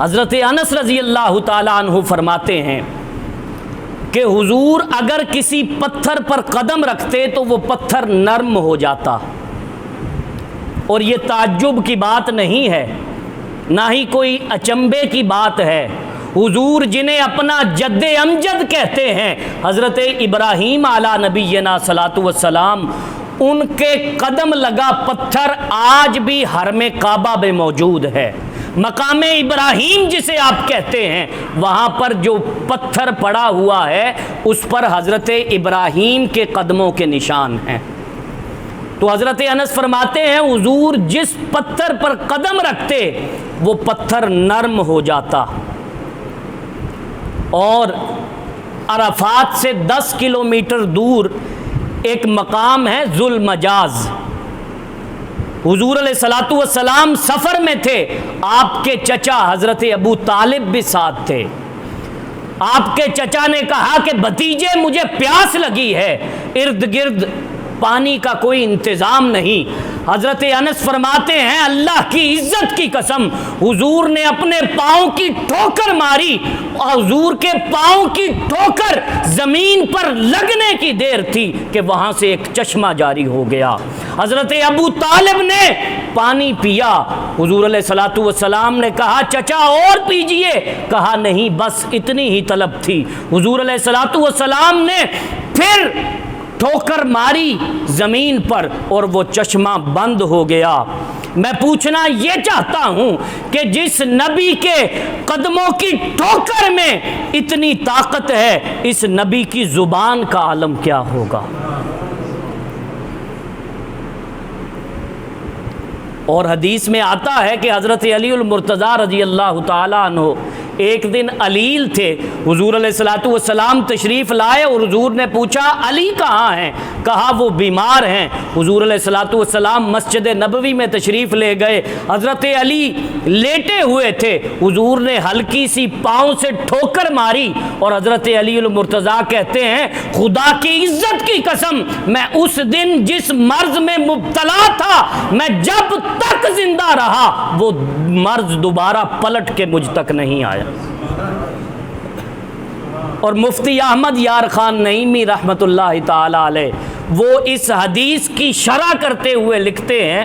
حضرت انس رضی اللہ تعالیٰ عنہ فرماتے ہیں کہ حضور اگر کسی پتھر پر قدم رکھتے تو وہ پتھر نرم ہو جاتا، اور یہ تعجب کی بات نہیں ہے، نہ ہی کوئی اچنبے کی بات ہے۔ حضور جنہیں اپنا جد امجد کہتے ہیں، حضرت ابراہیم علیہ نبینا صلاۃ والسلام، ان کے قدم لگا پتھر آج بھی حرم کعبہ میں موجود ہے۔ مقام ابراہیم جسے آپ کہتے ہیں، وہاں پر جو پتھر پڑا ہوا ہے اس پر حضرت ابراہیم کے قدموں کے نشان ہیں۔ تو حضرت انس فرماتے ہیں حضور جس پتھر پر قدم رکھتے وہ پتھر نرم ہو جاتا، اور عرفات سے 10 کلومیٹر دور ایک مقام ہے ذوالمجاز۔ حضور علیہ الصلوۃ والسلام سفر میں تھے، آپ کے چچا حضرت ابو طالب بھی ساتھ تھے۔ آپ کے چچا نے کہا کہ بھتیجے مجھے پیاس لگی ہے، ارد گرد پانی کا کوئی انتظام نہیں۔ حضرت انس فرماتے ہیں اللہ کی عزت کی قسم، حضور نے اپنے پاؤں کی ٹھوکر ماری، اور حضور کے پاؤں کی ٹھوکر زمین پر لگنے کی دیر تھی کہ وہاں سے ایک چشمہ جاری ہو گیا۔ حضرت ابو طالب نے پانی پیا، حضور علیہ الصلوۃ والسلام نے کہا چچا اور پیجئے، کہا نہیں بس اتنی ہی طلب تھی۔ حضور علیہ الصلوۃ والسلام نے پھر ٹھوکر ماری زمین پر اور وہ چشمہ بند ہو گیا۔ میں پوچھنا یہ چاہتا ہوں کہ جس نبی کے قدموں کی ٹھوکر میں اتنی طاقت ہے، اس نبی کی زبان کا عالم کیا ہوگا؟ اور حدیث میں آتا ہے کہ حضرت علی المرتضیٰ رضی اللہ تعالیٰ عنہ ایک دن علیل تھے، حضور علیہ الصلوۃ والسلام تشریف لائے اور حضور نے پوچھا علی کہاں ہیں؟ کہا وہ بیمار ہیں۔ حضور علیہ الصلوۃ والسلام مسجد نبوی میں تشریف لے گئے، حضرت علی لیٹے ہوئے تھے، حضور نے ہلکی سی پاؤں سے ٹھوکر ماری، اور حضرت علی المرتضیٰ کہتے ہیں خدا کی عزت کی قسم میں اس دن جس مرض میں مبتلا تھا، میں جب تک زندہ رہا وہ مرض دوبارہ پلٹ کے مجھ تک نہیں آیا۔ اور مفتی احمد یار خان نعیمی رحمۃ اللہ تعالی علیہ وہ اس حدیث کی شرح کرتے ہوئے لکھتے ہیں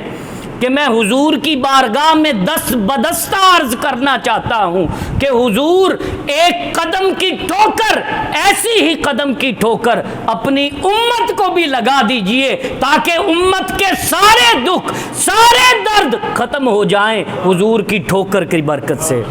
کہ میں حضور کی بارگاہ میں دست بدستہ عرض کرنا چاہتا ہوں کہ حضور ایک قدم کی ٹھوکر، ایسی ہی قدم کی ٹھوکر اپنی امت کو بھی لگا دیجئے تاکہ امت کے سارے دکھ، سارے درد ختم ہو جائیں حضور کی ٹھوکر کی برکت سے۔